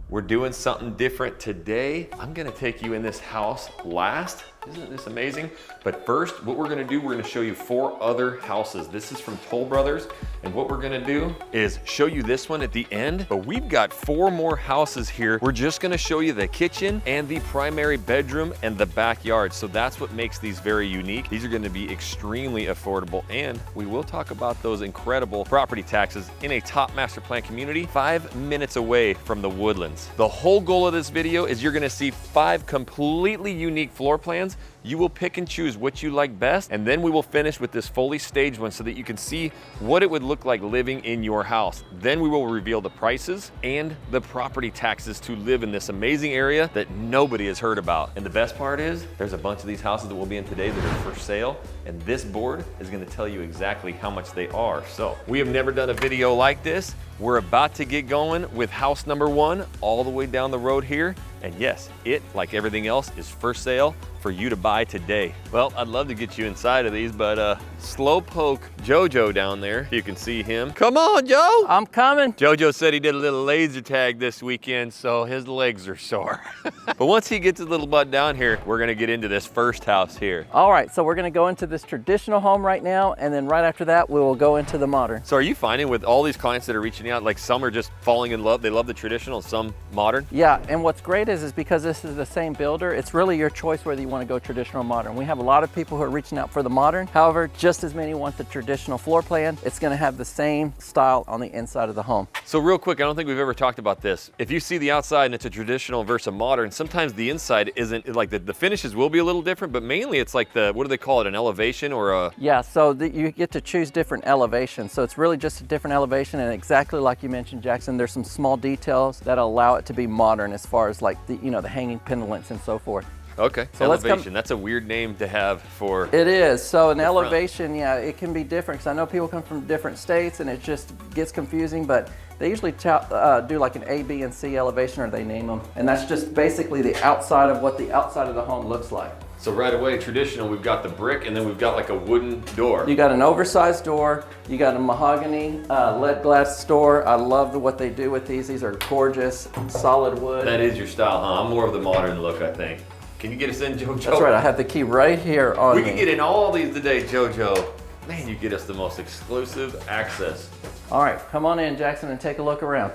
We're doing something different today. I'm gonna take you in this house last. Isn't this amazing? But first, what we're gonna do, we're gonna show you 4 other houses. This is from Toll Brothers, and what we're gonna do is show you this one at the end, but we've got 4 more houses here. We're just gonna show you the kitchen and the primary bedroom and the backyard. So that's what makes these very unique. These are gonna be extremely affordable, and we will talk about those incredible property taxes in a top master plan community 5 minutes away from the Woodlands. The whole goal of this video is you're gonna see 5 completely unique floor plans. You will pick and choose what you like best, and then we will finish with this fully staged one so that you can see what it would look like living in your house. Then we will reveal the prices and the property taxes to live in this amazing area that nobody has heard about. And the best part is, there's a bunch of these houses that we'll be in today that are for sale, and this board is gonna tell you exactly how much they are. So we have never done a video like this. We're about to get going with house number 1 all the way down the road here. And yes, it, like everything else, is for sale for you to buy today. Well, I'd love to get you inside of these, but Slowpoke Jojo down there, if you can see him. Come on, Joe! I'm coming. Jojo said he did a little laser tag this weekend, so his legs are sore. But once he gets his little butt down here, we're gonna get into this first house here. All right, so we're gonna go into this traditional home right now, and then right after that, we will go into the modern. So are you finding with all these clients that are reaching out, like some are just falling in love, they love the traditional, some modern? Yeah, and what's great is because this is the same builder, it's really your choice whether you want to go traditional or modern. We have a lot of people who are reaching out for the modern. However, just as many want the traditional floor plan. It's going to have the same style on the inside of the home. So real quick, I don't think we've ever talked about this. If you see the outside and it's a traditional versus a modern, sometimes the inside isn't, like the finishes will be a little different, but mainly it's like the, what do they call it, an elevation or a? Yeah, so you get to choose different elevations. So it's really just a different elevation, and exactly like you mentioned, Jackson, there's some small details that allow it to be modern as far as like the, you know, the hanging pendants and so forth. Okay, so elevation, that's a weird name to have for. It is, so an elevation, yeah, it can be different, because I know people come from different states and it just gets confusing, but they usually do like an A, B, and C elevation, or they name them. And that's just basically the outside of what the outside of the home looks like. So right away, traditional, we've got the brick, and then we've got like a wooden door. You got an oversized door, you got a mahogany lead glass door. I love what they do with these. These are gorgeous, solid wood. That is your style, huh? I'm more of the modern look, I think. Can you get us in, JoJo? That's right, I have the key right here on me. We can get in all these today, JoJo. Man, you get us the most exclusive access. All right, come on in, Jackson, and take a look around.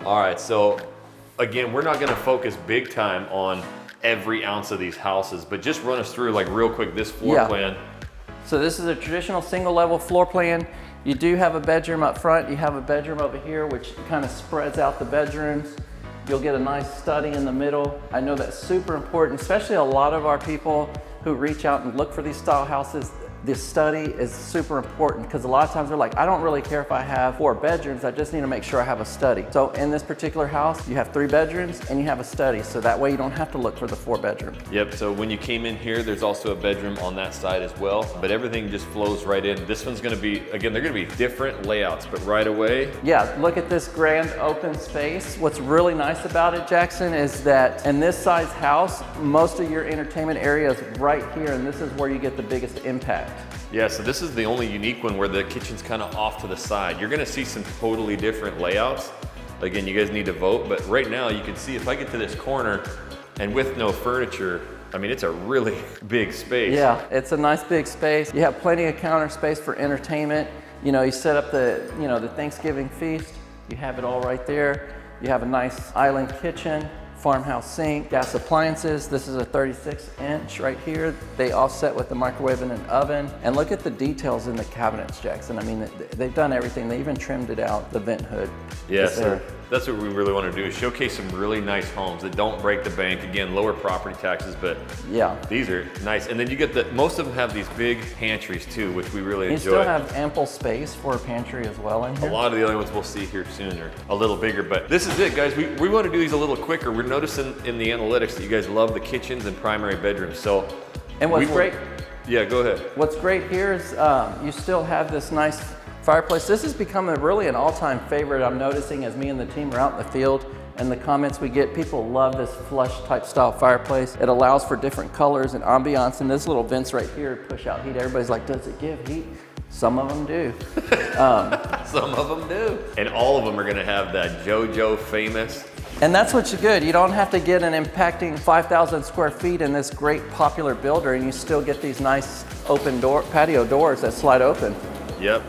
All right, so again, we're not gonna focus big time on every ounce of these houses, but just run us through like real quick this floor plan. So this is a traditional single level floor plan. You do have a bedroom up front. You have a bedroom over here, which kind of spreads out the bedrooms. You'll get a nice study in the middle. I know that's super important, especially a lot of our people who reach out and look for these style houses. This study is super important, because a lot of times they're like, I don't really care if I have 4 bedrooms, I just need to make sure I have a study. So in this particular house, you have 3 bedrooms and you have a study, so that way you don't have to look for the 4 bedroom. Yep, so when you came in here, there's also a bedroom on that side as well, but everything just flows right in. This one's gonna be, again, they're gonna be different layouts, but right away. Yeah, look at this grand open space. What's really nice about it, Jackson, is that in this size house, most of your entertainment area is right here, and this is where you get the biggest impact. Yeah, so this is the only unique one where the kitchen's kind of off to the side. You're gonna see some totally different layouts. Again, you guys need to vote, but right now you can see if I get to this corner and with no furniture, I mean, it's a really big space. Yeah, it's a nice big space. You have plenty of counter space for entertainment. You know, you set up the, you know, the Thanksgiving feast, you have it all right there. You have a nice island kitchen, farmhouse sink, gas appliances. This is a 36-inch right here. They offset with the microwave and an oven. And look at the details in the cabinets, Jackson. I mean, they've done everything. They even trimmed it out, the vent hood. Yeah, so that's what we really want to do, is showcase some really nice homes that don't break the bank. Again, lower property taxes, but yeah, these are nice. And then you get the, most of them have these big pantries too, which we really enjoy. You still have ample space for a pantry as well in here. A lot of the other ones we'll see here soon are a little bigger, but this is it, guys. We want to do these a little quicker. We're noticing in the analytics that you guys love the kitchens and primary bedrooms. So, and what's great, yeah, go ahead. What's great here is you still have this nice fireplace. This has become really an all-time favorite, I'm noticing, as me and the team are out in the field, and the comments we get, people love this flush type style fireplace. It allows for different colors and ambiance, and this little vents right here push out heat. Everybody's like, does it give heat? Some of them do. Some of them do. And all of them are gonna have that JoJo famous And that's what's good. You don't have to get an impacting 5,000 square feet in this great popular builder, and you still get these nice open door patio doors that slide open. Yep.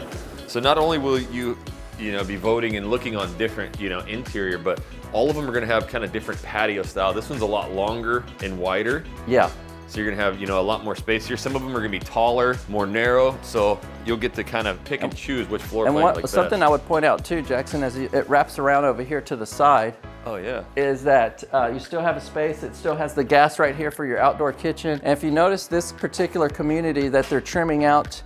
So not only will you be voting and looking on different, interior, but all of them are gonna have kind of different patio style. This one's a lot longer and wider. Yeah. So you're gonna have, a lot more space here. Some of them are gonna be taller, more narrow, so you'll get to kind of pick and choose which floor plan you like best. Something I would point out too, Jackson, as it wraps around over here to the side. Oh yeah. Is that you still have a space. It still has the gas right here for your outdoor kitchen. And if you notice this particular community that they're trimming out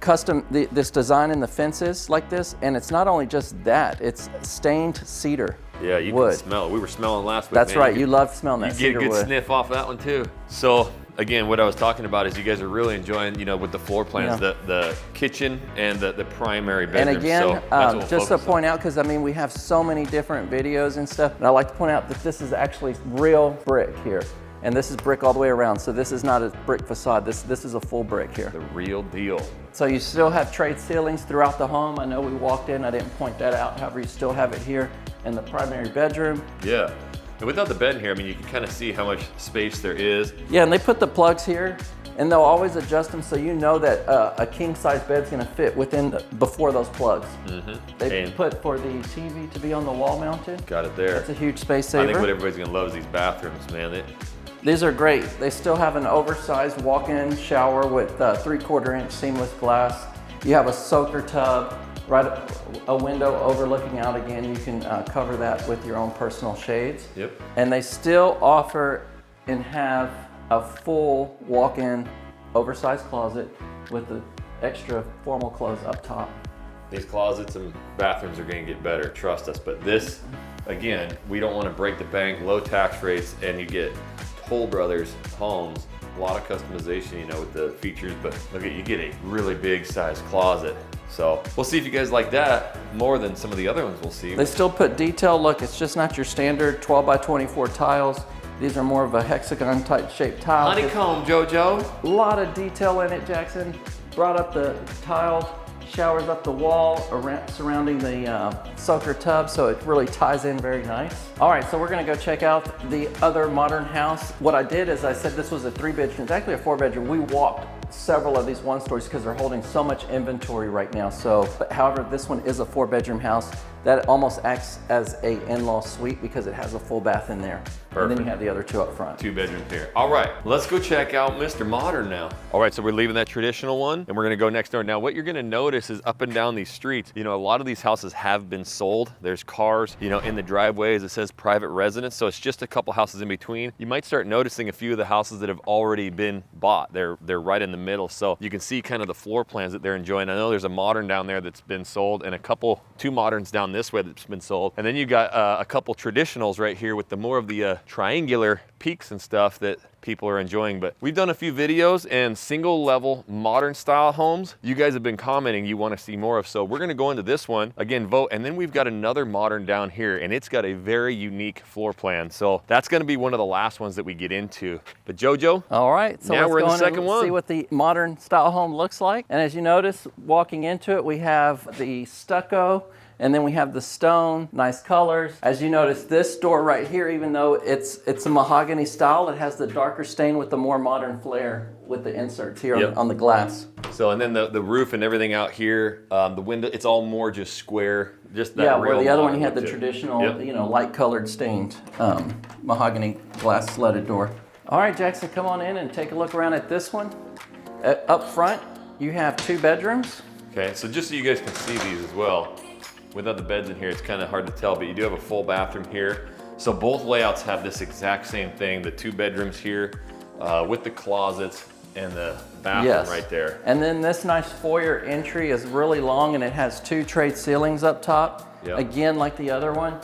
this design in the fences like this, and it's not only just that, it's stained cedar. Yeah, you wood. Can smell it. We were smelling last week. That's right. You love smelling that cedar wood. You get a good sniff off that one too. So again, what I was talking about is you guys are really enjoying, with the floor plans, the kitchen and the primary bedroom. And again, so just to point out, because we have so many different videos and stuff, and I like to point out that this is actually real brick here. And this is brick all the way around. So this is not a brick facade. This is a full brick here. The real deal. So you still have trade ceilings throughout the home. I know we walked in, I didn't point that out. However, you still have it here in the primary bedroom. Yeah. And without the bed in here, you can kind of see how much space there is. Yeah, and they put the plugs here, and they'll always adjust them so you know that a king-size bed's gonna fit before those plugs. Mm-hmm. They put for the TV to be on the wall mounted. Got it there. That's a huge space saver. I think what everybody's gonna love is these bathrooms, man. These are great. They still have an oversized walk-in shower with 3/4 inch seamless glass. You have a soaker tub, a window overlooking out again. You can cover that with your own personal shades. Yep. And they still offer and have a full walk-in oversized closet with the extra formal clothes up top. These closets and bathrooms are gonna get better, trust us. But this, again, we don't wanna break the bank, low tax rates, and you get Toll Brothers homes, a lot of customization, with the features, but you get a really big size closet. So we'll see if you guys like that more than some of the other ones we'll see. They still put detail. Look, it's just not your standard 12 by 24 tiles. These are more of a hexagon type shaped tile. Honeycomb, JoJo. A lot of detail in it, Jackson. Brought up the tiles, showers up the wall surrounding the soaker tub, so it really ties in very nice. All right, so we're gonna go check out the other modern house. What I did is I said this was a 3-bedroom, it's actually a 4-bedroom. We walked several of these 1-stories because they're holding so much inventory right now. So, but however, this one is a 4-bedroom house that almost acts as a in-law suite because it has a full bath in there. Perfect. And then you have the other 2 up front. 2 bedrooms here. All right, let's go check out Mr. Modern now. All right, so we're leaving that traditional one and we're gonna go next door. Now, what you're gonna notice is up and down these streets, a lot of these houses have been sold. There's cars, in the driveways. It says private residence, so it's just a couple houses in between. You might start noticing a few of the houses that have already been bought. They're right in the middle, so you can see kind of the floor plans that they're enjoying. I know there's a modern down there that's been sold and 2 moderns down this way that's been sold. And then you got a couple traditionals right here with the more of the triangular peaks and stuff that people are enjoying. But we've done a few videos and single level modern style homes you guys have been commenting you want to see more of, so we're going to go into this one again, vote, and then we've got another modern down here and it's got a very unique floor plan, so that's going to be one of the last ones that we get into. But JoJo, all right, so now we're in the second one. See what the modern style home looks like. And as you notice walking into it, we have the stucco, and then we have the stone, nice colors. As you notice, this door right here, even though it's a mahogany style, it has the darker stain with the more modern flair with the inserts here on the glass. So, and then the roof and everything out here, the window, it's all more just square, just that real where the other one you look had the to it. traditional, light colored stained mahogany glass sledded door. All right, Jackson, come on in and take a look around at this one. Up front, you have 2 bedrooms. Okay, so just so you guys can see these as well, without the beds in here, it's kind of hard to tell, but you do have a full bathroom here. So both layouts have this exact same thing, the 2 bedrooms here with the closets and the bathroom right there. And then this nice foyer entry is really long and it has 2 trade ceilings up top. Yep. Again, like the other one,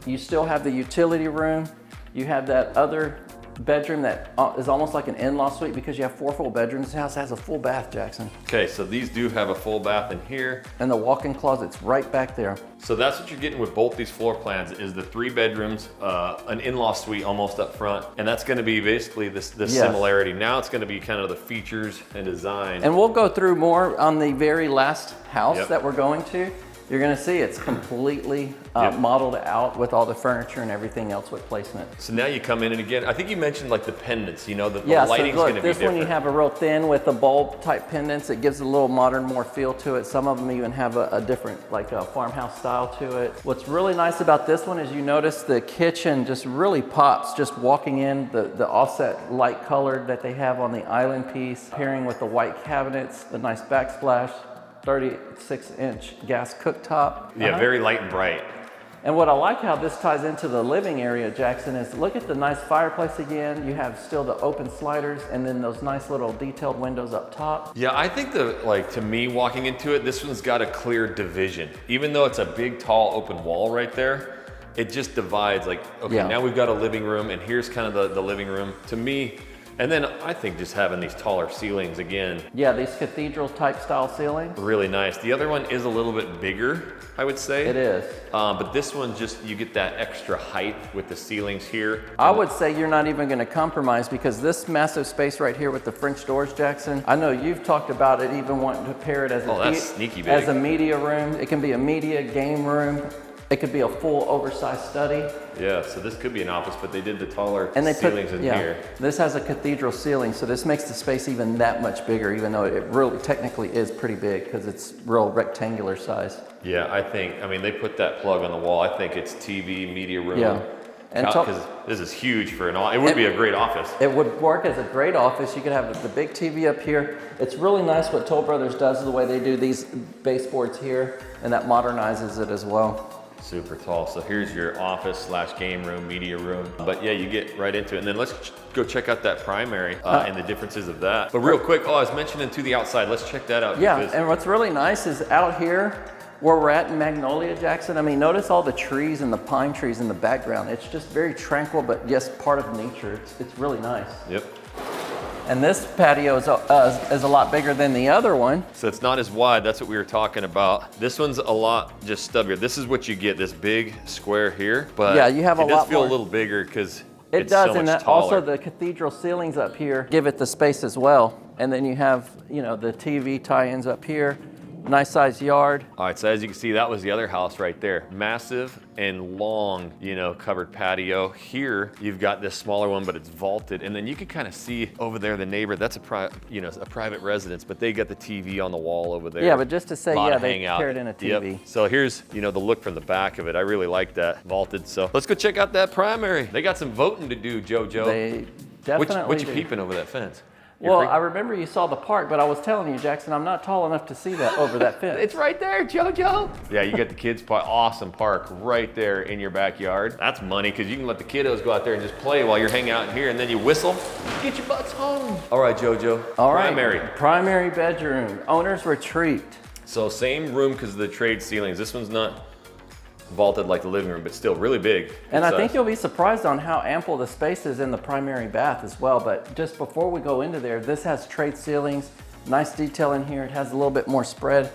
you still have the utility room. You have that other bedroom that is almost like an in-law suite because you have 4 full bedrooms. This house has a full bath, Jackson. Okay, so these do have a full bath in here. And the walk-in closet's right back there. So that's what you're getting with both these floor plans is the 3 bedrooms, an in-law suite almost up front. And that's gonna be basically this similarity. Now it's gonna be kind of the features and design. And we'll go through more on the very last house that we're going to. You're gonna see it's completely modeled out with all the furniture and everything else with placement. So now you come in, and again, I think you mentioned like the pendants, you know, the Yeah, lighting's so gonna look, be this different. one you have a real thin with the bulb type pendants. It gives a little modern, more feel to it. Some of them even have a different, like a farmhouse style to it. What's really nice about this one is you notice the kitchen just really pops just walking in, the offset light colored that they have on the island piece, pairing with the white cabinets, the nice backsplash, 36-inch gas cooktop. Yeah, very light and bright. And what I like how this ties into the living area, Jackson, is look at the nice fireplace again. You have still the open sliders and then those nice little detailed windows up top. Yeah, I think to me, walking into it, this one's got a clear division. Even though it's a big, tall, open wall right there, it just divides like, okay, now we've got a living room, and here's kind of the living room. To me, and then I think just having these taller ceilings again. Yeah, these cathedral type style ceilings. Really nice. The other one is a little bit bigger, I would say. It is. But this one just, you get that extra height with the ceilings here. I would say you're not even gonna compromise because this massive space right here with the French doors, Jackson, I know you've talked about it even wanting to pair it as that's sneaky big. As a media room. It can be a media game room. It could be a full oversized study. Yeah, so this could be an office, but they did the taller And they ceilings in here. This has a cathedral ceiling, so this makes the space even that much bigger, even though it really technically is pretty big because it's real rectangular size. Yeah, I mean, they put that plug on the wall. I think it's TV, media room. Yeah. And because this is huge for it would be a great office. It would work as a great office. You could have the big TV up here. It's really nice what Toll Brothers does, the way they do these baseboards here, and that modernizes it as well. Super tall. So here's your office / game room, media room. But yeah, you get right into it. And then let's go check out that primary and the differences of that. But real quick, I was mentioning to the outside. Let's check that out. Yeah, and what's really nice is out here where we're at in Magnolia, Jackson, I mean, notice all the trees and the pine trees in the background. It's just very tranquil, but yes, part of nature. It's really nice. Yep. And this patio is a lot bigger than the other one. So it's not as wide. That's what we were talking about. This one's a lot just stubbier. This is what you get, this big square here. But yeah, you have a lot more. It does feel a little bigger because it's so does, and much also taller. the cathedral ceilings up here give it the space as well. And then you have, you know, the TV tie-ins up here. Nice sized yard. All right, so as you can see, that was the other house right there. Massive and long, you know, covered patio. Here, you've got this smaller one, but it's vaulted. And then you can kind of see over there the neighbor. That's a private residence, but they got the TV on the wall over there. Yeah, but just to say, yeah, they hangout. paired in a TV. Yep. So here's, you know, the look from the back of it. I really like that vaulted. So let's go check out that primary. They got some voting to do, JoJo. They definitely What you do. peeping over that fence? Well, I remember you saw the park, but I was telling you, Jackson, I'm not tall enough to see that over that fence. It's right there, JoJo. Yeah, you got the kids' awesome park right there in your backyard. That's money because you can let the kiddos go out there and just play while you're hanging out in here, and then you whistle, get your butts home. All right, JoJo. All right. Primary bedroom, owner's retreat. So same room because of the trade ceilings. This one's not vaulted like the living room, but still really big. And I think you'll be surprised on how ample the space is in the primary bath as well. But just before we go into there, this has trade ceilings, nice detail in here. It has a little bit more spread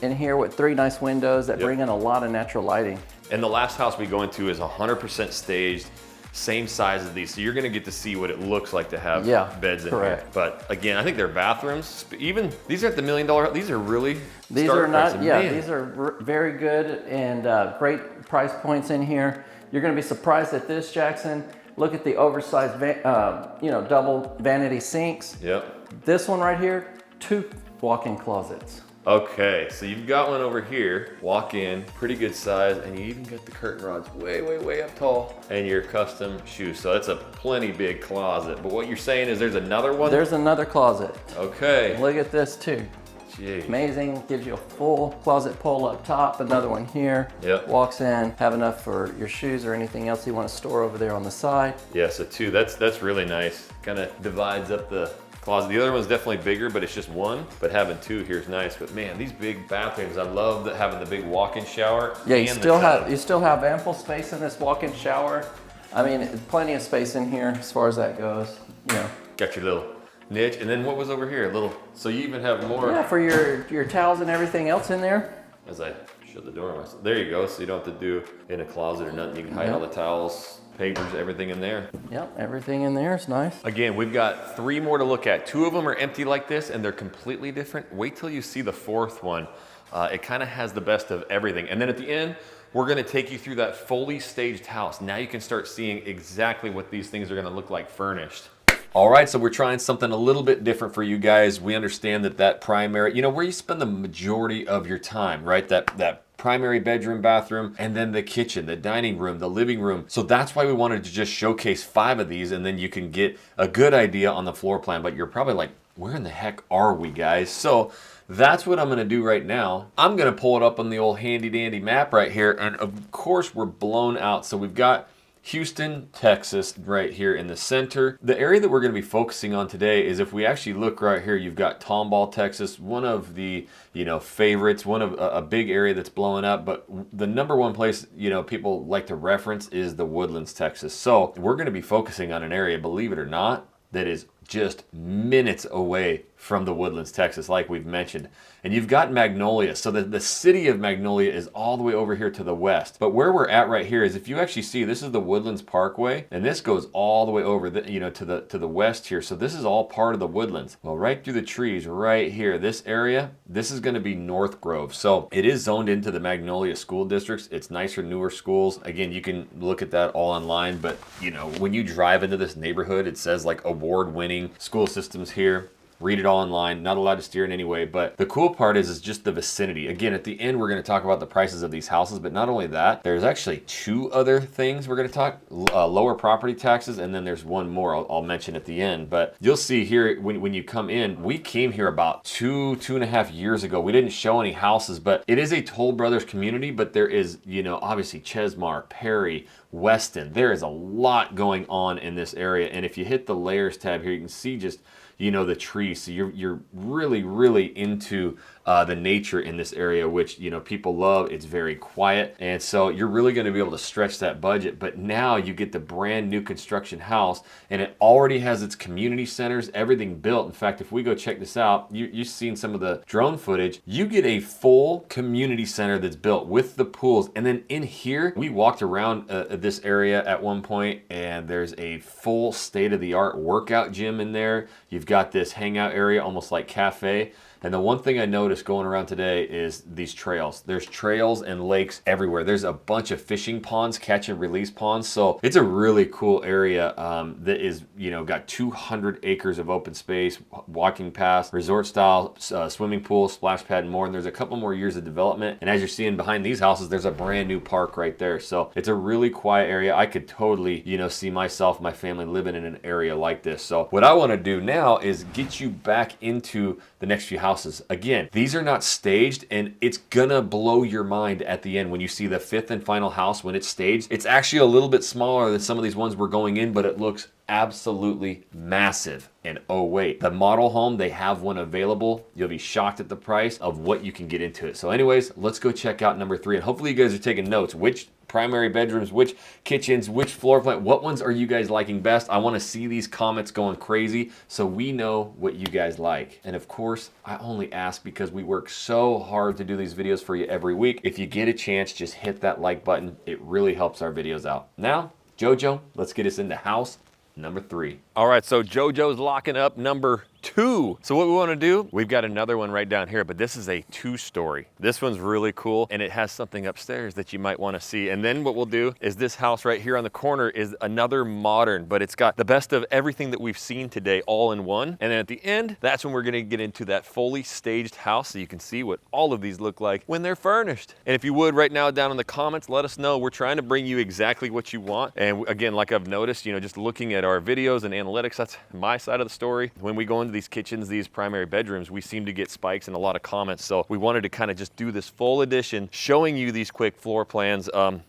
in here with 3 nice windows that bring in a lot of natural lighting. And the last house we go into is 100% staged, same size as these. So you're gonna get to see what it looks like to have beds in here. But again, I think their bathrooms, even, these aren't the $1 million, these are really These are not, these are very good and great price points in here. You're gonna be surprised at this, Jackson. Look at the oversized, double vanity sinks. Yep. This one right here, 2 walk-in closets. Okay, so you've got one over here, walk in, pretty good size, and you even got the curtain rods way, way, way up tall, and your custom shoes. So that's a plenty big closet. But what you're saying is there's another one? There's another closet. Okay. Look at this too. Jeez. Amazing, gives you a full closet pole up top, another one here. Yep. Walks in, have enough for your shoes or anything else you want to store over there on the side. Yeah, so 2, that's really nice. Kind of divides up the closet. The other one's definitely bigger, but it's just 1. But having 2 here is nice. But man, these big bathrooms, I love having the big walk-in shower. Yeah, you still have ample space in this walk-in shower. I mean, plenty of space in here as far as that goes. You know. Got your little niche, and then what was over here? A little. So you even have more. Yeah, for your towels and everything else in there. As I shut the door on myself. There you go. So you don't have to do in a closet or nothing. You can hide all the towels, papers, everything in there. Yep, everything in there is nice. Again, we've got 3 more to look at. 2 of them are empty like this, and they're completely different. Wait till you see the 4th one. It kind of has the best of everything. And then at the end, we're gonna take you through that fully staged house. Now you can start seeing exactly what these things are gonna look like furnished. All right, so we're trying something a little bit different for you guys. We understand that primary, you know, where you spend the majority of your time, right? That primary bedroom, bathroom, and then the kitchen, the dining room, the living room. So that's why we wanted to just showcase 5 of these, and then you can get a good idea on the floor plan. But you're probably like, where in the heck are we, guys? So that's what I'm gonna do right now. I'm gonna pull it up on the old handy dandy map right here, and of course we're blown out. So we've got Houston, Texas, right here in the center. The area that we're going to be focusing on today is, if we actually look right here, you've got Tomball, Texas, one of the, you know, favorites, one of a big area that's blowing up. But the #1 place, you know, people like to reference is the Woodlands, Texas. So we're going to be focusing on an area, believe it or not, that is just minutes away from the Woodlands, Texas, like we've mentioned. And you've got Magnolia. So the city of Magnolia is all the way over here to the west. But where we're at right here is, if you actually see, this is the Woodlands Parkway, and this goes all the way over the, you know, to the west here. So this is all part of the Woodlands. Well, right through the trees right here, this area, this is going to be NorthGrove. So it is zoned into the Magnolia school districts. It's nicer, newer schools. Again, you can look at that all online, but you know, when you drive into this neighborhood, it says like award-winning school systems here. Read it all online, not allowed to steer in any way. But the cool part is just the vicinity. Again, at the end, we're going to talk about the prices of these houses, but not only that, there's actually 2 other things we're going to talk, lower property taxes, and then there's one more I'll mention at the end. But you'll see here, when you come in, we came here about 2.5 years ago. We didn't show any houses, but it is a Toll Brothers community, but there is, you know, obviously Chesmar, Perry, Weston. There is a lot going on in this area. And if you hit the layers tab here, you can see just, you know, the trees. So you're really into the nature in this area, which, you know, people love. It's very quiet, and so you're really going to be able to stretch that budget. But now you get the brand new construction house, and it already has its community centers, everything built. In fact, if we go check this out, you've seen some of the drone footage. You get a full community center that's built with the pools. And then in here, we walked around this area at one point, and there's a full state-of-the-art workout gym in there. You've got this hangout area, almost like cafe. And the one thing I noticed going around today is these trails. There's trails and lakes everywhere. There's a bunch of fishing ponds, catch and release ponds. So it's a really cool area that is, you know, got 200 acres of open space, walking paths, resort style swimming pool, splash pad, and more. And there's a couple more years of development. And as you're seeing behind these houses, there's a brand new park right there. So it's a really quiet area. I could totally, you know, see myself, my family living in an area like this. So what I want to do now is get you back into the next few houses. Again, these are not staged, and it's gonna blow your mind at the end when you see the 5th and final house when it's staged. It's actually a little bit smaller than some of these ones we're going in, but it looks absolutely massive. And oh wait, the model home, they have one available. You'll be shocked at the price of what you can get into it. So anyways, let's go check out number 3, and hopefully you guys are taking notes. Which primary bedrooms, which kitchens, which floor plan, what ones are you guys liking best? I want to see these comments going crazy so we know what you guys like. And of course, I only ask because we work so hard to do these videos for you every week. If you get a chance, just hit that like button. It really helps our videos out. Now, Jojo, let's get us into house number 3. All right, so Jojo's locking up number 2. So what we want to do, we've got another one right down here, but this is a 2-story. This one's really cool, and it has something upstairs that you might want to see. And then what we'll do is this house right here on the corner is another modern, but it's got the best of everything that we've seen today all in one. And then at the end, that's when we're going to get into that fully staged house, so you can see what all of these look like when they're furnished. And if you would right now down in the comments, let us know. We're trying to bring you exactly what you want. And again, like I've noticed, you know, just looking at our videos and analytics, that's my side of the story. When we go into these kitchens, these primary bedrooms, we seem to get spikes and a lot of comments. So we wanted to kind of just do this full edition, showing you these quick floor plans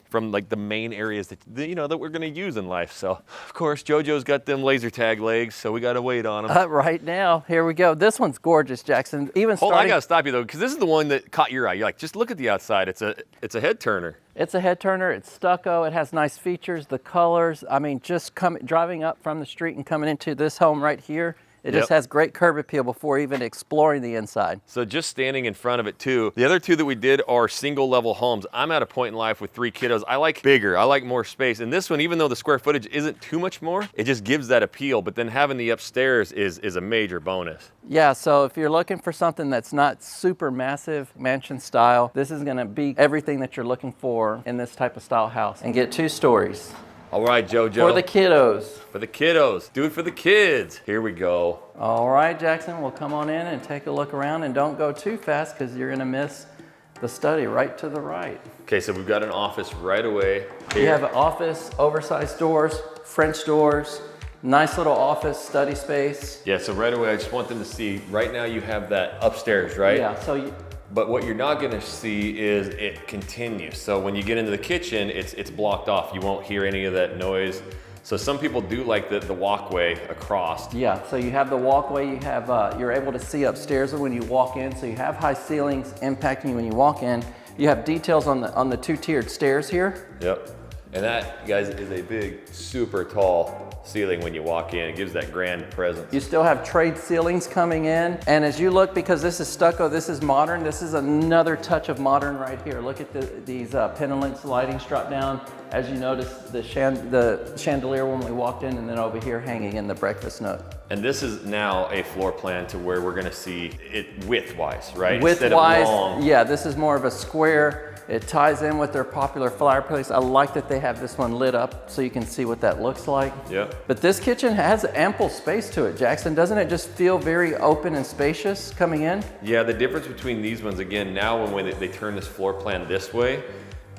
from like the main areas that, you know, that we're going to use in life. So of course, Jojo's got them laser tag legs, so we got to wait on them. Right now, here we go. This one's gorgeous, Jackson. Even Hold on, I got to stop you though, because this is the one that caught your eye. You're like, just look at the outside. It's a head turner. It's a head turner. It's stucco. It has nice features. The colors. I mean, just driving up from the street and coming into this home right here, It just has great curb appeal before even exploring the inside. So just standing in front of it too. The other two that we did are single level homes. I'm at a point in life with 3 kiddos. I like bigger, I like more space. And this one, even though the square footage isn't too much more, it just gives that appeal. But then having the upstairs is a major bonus. Yeah, so if you're looking for something that's not super massive, mansion style, this is gonna be everything that you're looking for in this type of style house. And get 2 stories. All right, JoJo. For the kiddos. For the kiddos. Do it for the kids. Here we go. All right, Jackson, we'll come on in and take a look around, and don't go too fast because you're gonna miss the study right to the right. Okay, so we've got an office right away here. You have an office, oversized doors, French doors, nice little office study space. Yeah, so right away, I just want them to see, right now you have that upstairs, right? Yeah, so but what you're not gonna see is it continues. So when you get into the kitchen, it's blocked off. You won't hear any of that noise. So some people do like the walkway across. yeah, so you have the walkway, you have, you're able to see upstairs when you walk in, so you have high ceilings impacting you when you walk in. You have details on the 2-tiered stairs here. Yep. And that, guys, is a big, super tall ceiling when you walk in. It gives that grand presence. You still have trade ceilings coming in. And as you look, because this is stucco, this is modern, this is another touch of modern right here. Look at these pendulum lighting strap down. As you notice, the chandelier when we walked in, and then over here hanging in the breakfast nook. And this is now a floor plan to where we're gonna see it width-wise, right? Width-wise, instead of long. yeah, this is more of a square. It ties in with their popular fireplace. I like that they have this one lit up so you can see what that looks like. Yep. But this kitchen has ample space to it, Jackson. Doesn't it just feel very open and spacious coming in? Yeah, the difference between these ones, again, now when they turn this floor plan this way,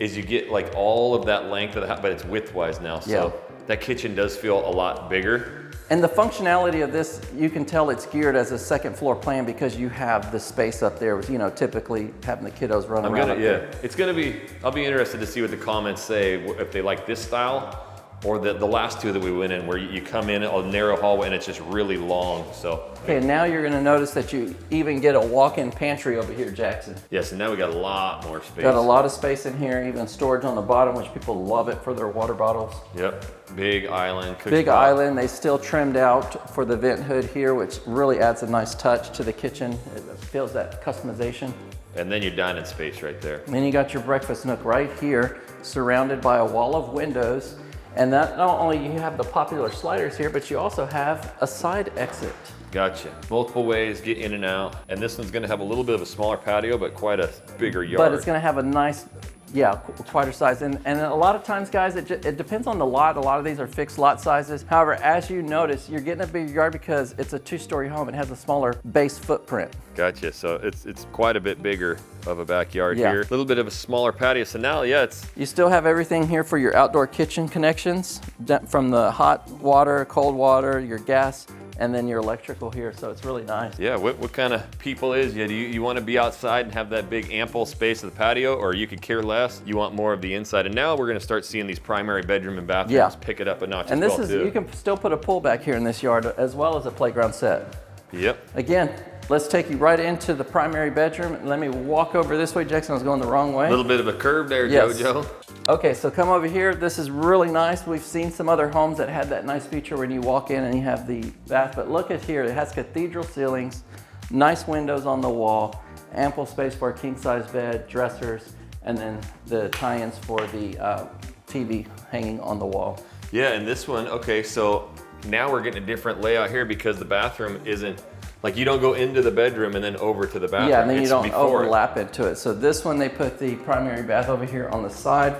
is you get like all of that length of the house, but it's width-wise now. So that kitchen does feel a lot bigger. And the functionality of this, you can tell it's geared as a second floor plan because you have the space up there with, you know, typically having the kiddos run around up there. It's gonna be, I'll be interested to see what the comments say, if they like this style or the last two that we went in where you come in a narrow hallway and it's just really long, so. Okay, now you're gonna notice that you even get a walk-in pantry over here, Jackson. Yes, and now we got a lot more space. Got a lot of space in here, even storage on the bottom, which people love it for their water bottles. Yep, big island. Big island, they still trimmed out for the vent hood here, which really adds a nice touch to the kitchen. It feels that customization. And then your dining space right there. And then you got your breakfast nook right here, surrounded by a wall of windows. And that not only you have the popular sliders here, but you also have a side exit. Gotcha. Multiple ways, get in and out. And this one's gonna have a little bit of a smaller patio, but quite a bigger yard. But it's gonna have a nice, yeah, quieter size. And a lot of times, guys, it depends on the lot. A lot of these are fixed lot sizes. However, as you notice, you're getting a bigger yard because it's a 2-story home. It has a smaller base footprint. Gotcha, so it's quite a bit bigger of a backyard Yeah. here. A little bit of a smaller patio, so now, yeah, it's... You still have everything here for your outdoor kitchen connections, from the hot water, cold water, your gas, and then your electrical here, so it's really nice. Yeah, what kind of people is you? Do you want to be outside and have that big ample space of the patio, or you could care less? You want more of the inside. And now we're gonna start seeing these primary bedroom and bathrooms pick it up a notch And as this well, is, too. you can still put a pool back here in this yard as well as a playground set. Yep. Again, let's take you right into the primary bedroom. Let me walk over this way. Jackson was going the wrong way. A little bit of a curve there, Yes. JoJo. Okay, so come over here. This is really nice. We've seen some other homes that had that nice feature when you walk in and you have the bath, but look at here. It has cathedral ceilings, nice windows on the wall, ample space for a king-size bed, dressers, and then the tie-ins for the TV hanging on the wall. Yeah, and this one, okay, so now we're getting a different layout here because the bathroom isn't, like you don't go into the bedroom and then over to the bathroom. Yeah, and then you It's don't before it. overlap into it. So this one, they put the primary bath over here on the side,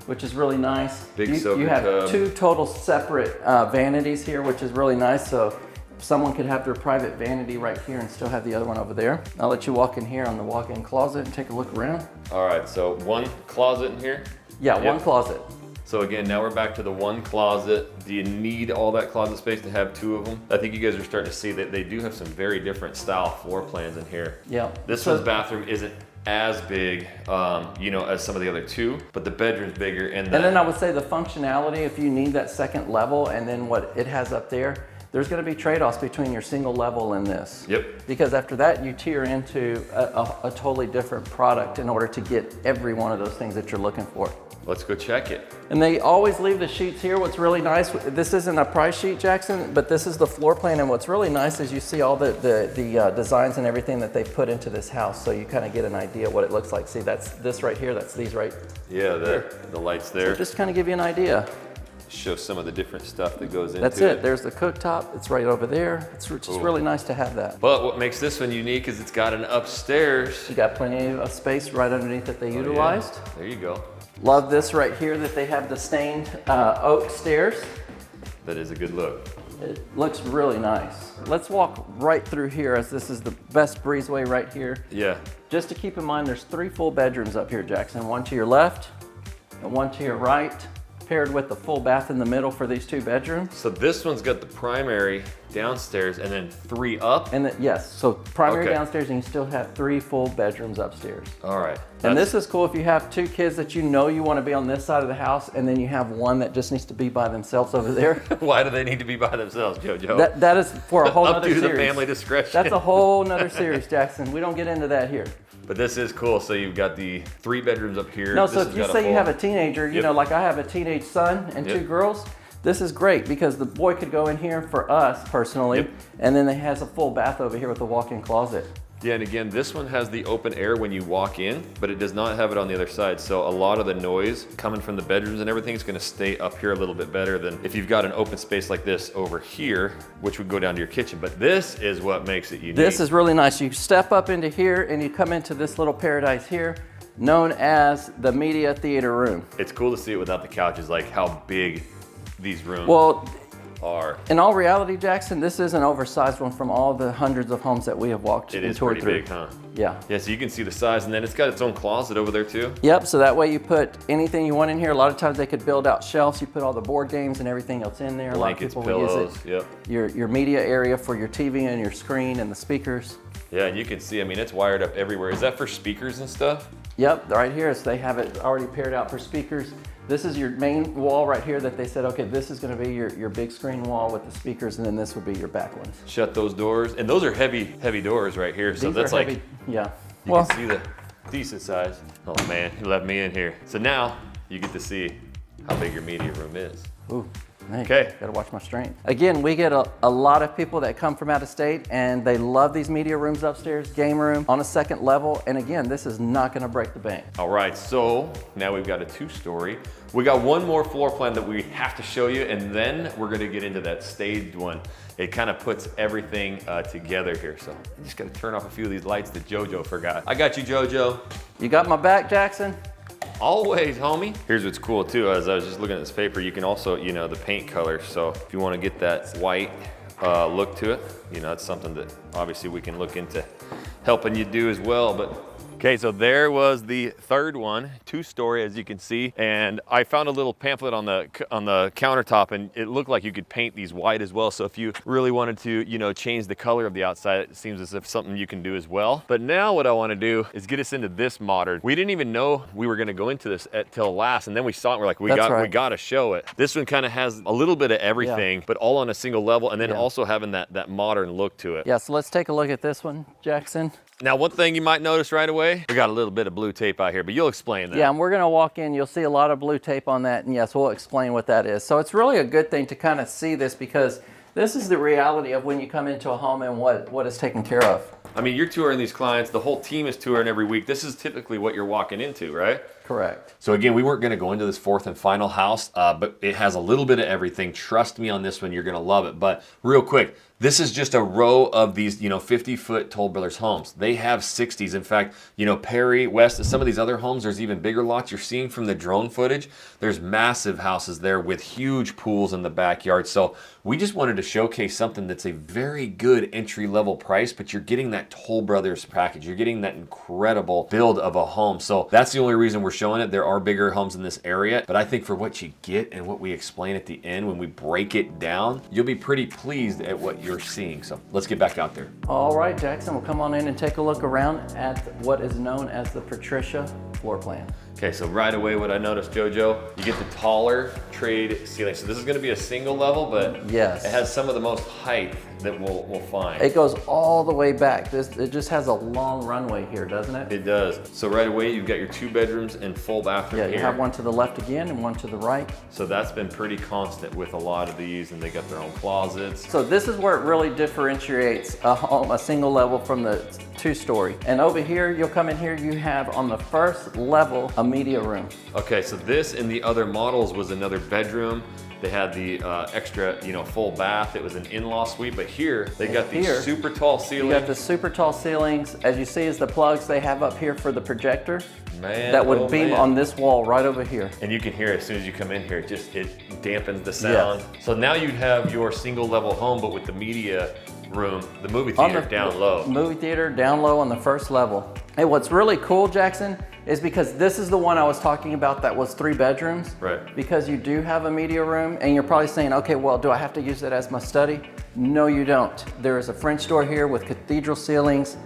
which is really nice. Big soaking You have tub. 2 total separate vanities here, which is really nice. So someone could have their private vanity right here and still have the other one over there. I'll let you walk in here on the walk-in closet and take a look around. All right, so one closet in here. Yeah, Yep. one closet. So again, now we're back to the one closet. Do you need all that closet space to have 2 of them? I think you guys are starting to see that they do have some very different style floor plans in here. Yeah. This So- one's bathroom isn't as big, you know, as some of the other 2, but the bedroom's bigger. And And then I would say the functionality, if you need that second level and then what it has up there, there's going to be trade-offs between your single level and this. Yep. Because after that, you tier into a totally different product in order to get every one of those things that you're looking for. Let's go check it. And they always leave the sheets here. What's really nice, this isn't a price sheet, Jackson, but this is the floor plan. And what's really nice is you see all the designs and everything that they've put into this house. So you kind of get an idea what it looks like. See, that's this right here. That's these right. Yeah, the lights there. So just kind of give you an idea. Show some of the different stuff that goes into it. That's it. There's the cooktop. It's right over there. It's just really nice to have that. But what makes this one unique is it's got an upstairs. You got plenty of space right underneath that they utilized. Yeah. There you go. Love this right here that they have the stained oak stairs. That is a good look. It looks really nice. Let's walk right through here as this is the best breezeway right here. Yeah. Just to keep in mind, there's 3 full bedrooms up here, Jackson. One to your left and one to your right, paired with the full bath in the middle for these 2 bedrooms. So this one's got the primary downstairs and then 3 up? And then, yes, so primary Okay. downstairs, and you still have 3 full bedrooms upstairs. All right. And this is cool if you have 2 kids that you know you want to be on this side of the house, and then you have one that just needs to be by themselves over there. Why do they need to be by themselves, JoJo? That is for a whole Up nother to series. the family discretion. That's a whole nother series, Jackson. We don't get into that here. But this is cool. So you've got the 3 bedrooms up here. No, This so has if you got say you full- have a teenager, you Yep. know, like I have a teenage son and 2 Yep. girls, this is great because the boy could go in here for us personally, Yep. and then it has a full bath over here with a walk-in closet. Yeah, and again, this one has the open air when you walk in, but it does not have it on the other side. So a lot of the noise coming from the bedrooms and everything is gonna stay up here a little bit better than if you've got an open space like this over here, which would go down to your kitchen. But this is what makes it unique. This is really nice. You step up into here and you come into this little paradise here, known as the media theater room. It's cool to see it without the couches, like how big these rooms Well, are. in all reality, Jackson, this is an oversized one from all the hundreds of homes that we have walked It and is toured pretty through. big, huh? Yeah. Yeah, so you can see the size, and then it's got its own closet over there too. Yep, so that way you put anything you want in here. A lot of times they could build out shelves. You put all the board games and everything else in there. Blankets, a lot of people will pillows, use it. yep. Your media area for your TV and your screen and the speakers. Yeah, and you can see, I mean, it's wired up everywhere. Is that for speakers and stuff? Yep, right here, so they have it already paired out for speakers. This is your main wall right here that they said, okay, this is gonna be your big screen wall with the speakers, and then this would be your back ones. Shut those doors, and those are heavy doors right here. So These that's are like, heavy, yeah. you can see the decent size. Oh man, you left me in here. So now you get to see how big your media room is. Ooh, hey, Okay. gotta watch my strength. Again, we get a lot of people that come from out of state and they love these media rooms upstairs, game room on a 2nd level. And again, this is not gonna break the bank. All right, so now we've got a 2-story. We got one more floor plan that we have to show you, and then we're gonna get into that staged one. It kind of puts everything together here. So I'm just gonna turn off a few of these lights that JoJo forgot. I got you, JoJo. You got my back, Jackson? Always, homie. Here's what's cool too, as I was just looking at this paper, you can also, you know, the paint color. So if you want to get that white look to it, you know, that's something that obviously we can look into helping you do as well. But okay, so there was the 3rd one, 2-story, as you can see, and I found a little pamphlet on the countertop, and it looked like you could paint these white as well. So if you really wanted to, you know, change the color of the outside, it seems as if something you can do as well. But now what I want to do is get us into this modern. We didn't even know we were going to go into this till last, and then we saw it. And we're like, we got to show it. This one kind of has a little bit of everything, but all on a single level, and then also having that modern look to it. Yeah, so let's take a look at this one, Jackson. Now, one thing you might notice right away, we got a little bit of blue tape out here, but you'll explain that. Yeah, and we're gonna walk in, you'll see a lot of blue tape on that, and yes, we'll explain what that is. So it's really a good thing to kind of see this because this is the reality of when you come into a home and what is taken care of. I mean, you're touring these clients, the whole team is touring every week. This is typically what you're walking into, right? Correct. So again, we weren't gonna go into this 4th and final house, but it has a little bit of everything. Trust me on this one, you're gonna love it. But real quick, this is just a row of these, you know, 50-foot Toll Brothers homes. They have 60s. In fact, you know, Perry, West, some of these other homes, there's even bigger lots. You're seeing from the drone footage, there's massive houses there with huge pools in the backyard. So we just wanted to showcase something that's a very good entry-level price, but you're getting that Toll Brothers package. You're getting that incredible build of a home. So that's the only reason we're showing it. There are bigger homes in this area, but I think for what you get and what we explain at the end, when we break it down, you'll be pretty pleased at what you're seeing. So let's get back out there. All right, Jackson, we'll come on in and take a look around at what is known as the Patricia floor plan. Okay, so right away what I noticed, JoJo, you get the taller trade ceiling. So this is gonna be a single level, but yes, it has some of the most height that we'll find. It goes all the way back. It just has a long runway here, doesn't it? It does. So right away you've got your 2 bedrooms and full bathroom here. Yeah, you have one to the left again and one to the right. So that's been pretty constant with a lot of these, and they got their own closets. So this is where it really differentiates a home, a single level from the 2-story. And over here, you'll come in here, you have on the first level a media room. Okay, so this in the other models was another bedroom. They had the extra, full bath. It was an in-law suite, but here they got these super tall ceilings. You got the super tall ceilings. As you see, is the plugs they have up here for the projector. Man, that would beam on this wall right over here. And you can hear it as soon as you come in here. It dampens the sound. Yes. So now you'd have your single level home, but with the media room, the movie theater down low. Movie theater down low on the first level. Hey, what's really cool, Jackson, is because this is the one I was talking about that was 3 bedrooms. Right. Because you do have a media room, and you're probably saying, okay, well, do I have to use that as my study? No, you don't. There is a French door here with cathedral ceilings,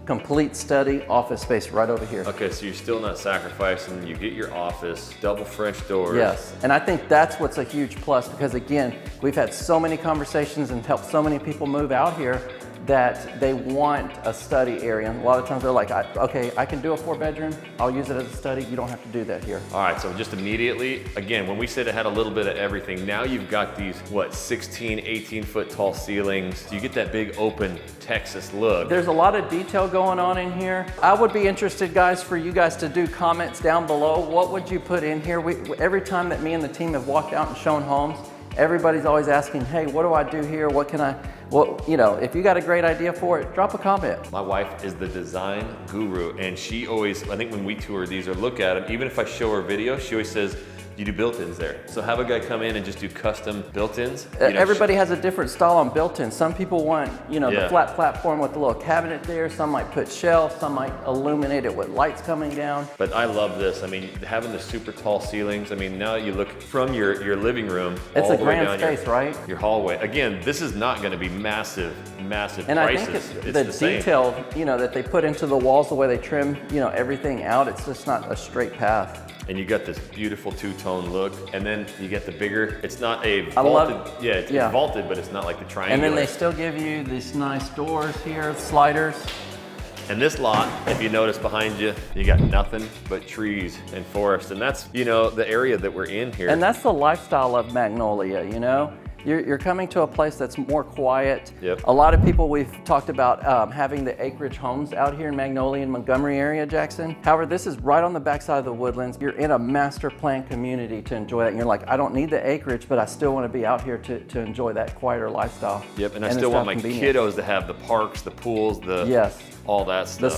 complete study, office space right over here. Okay, so you're still not sacrificing. You get your office, double French doors. Yes, and I think that's what's a huge plus, because again, we've had so many conversations and helped so many people move out here that they want a study area. And a lot of times they're like, okay, I can do a 4-bedroom, I'll use it as a study. You don't have to do that here. All right, so just immediately, again, when we said it had a little bit of everything, now you've got these, 16, 18 foot tall ceilings. You get that big open Texas look. There's a lot of detail going on in here. I would be interested, guys, for you guys to do comments down below. What would you put in here? Every time that me and the team have walked out and shown homes, everybody's always asking, hey, what do I do here? What can I, if you got a great idea for it, drop a comment. My wife is the design guru, and she always, I think when we tour these or look at them, even if I show her video, she always says, you do built-ins there. So have a guy come in and just do custom built-ins. Everybody has a different style on built-ins. Some people want, the flat platform with the little cabinet there. Some might put shelves, some might illuminate it with lights coming down. But I love this. I mean, having the super tall ceilings. I mean, now you look from your living room it's all a the way grand down space, right? Your hallway. Again, this is not going to be massive and prices. I think it's the detail, that they put into the walls, the way they trim, everything out. It's just not a straight path. And you got this beautiful 2-tone look, and then you get the bigger. It's not a vaulted. It's vaulted, but it's not like the triangle. And then they still give you these nice doors here, sliders. And this lot, if you notice behind you, you got nothing but trees and forest, and that's the area that we're in here. And that's the lifestyle of Magnolia. You're coming to a place that's more quiet. Yep. A lot of people, we've talked about having the acreage homes out here in Magnolia and Montgomery area, Jackson. However, this is right on the backside of the Woodlands. You're in a master plan community to enjoy that. And you're like, I don't need the acreage, but I still want to be out here to enjoy that quieter lifestyle. Yep, and I still want my kiddos to have the parks, the pools, all that stuff.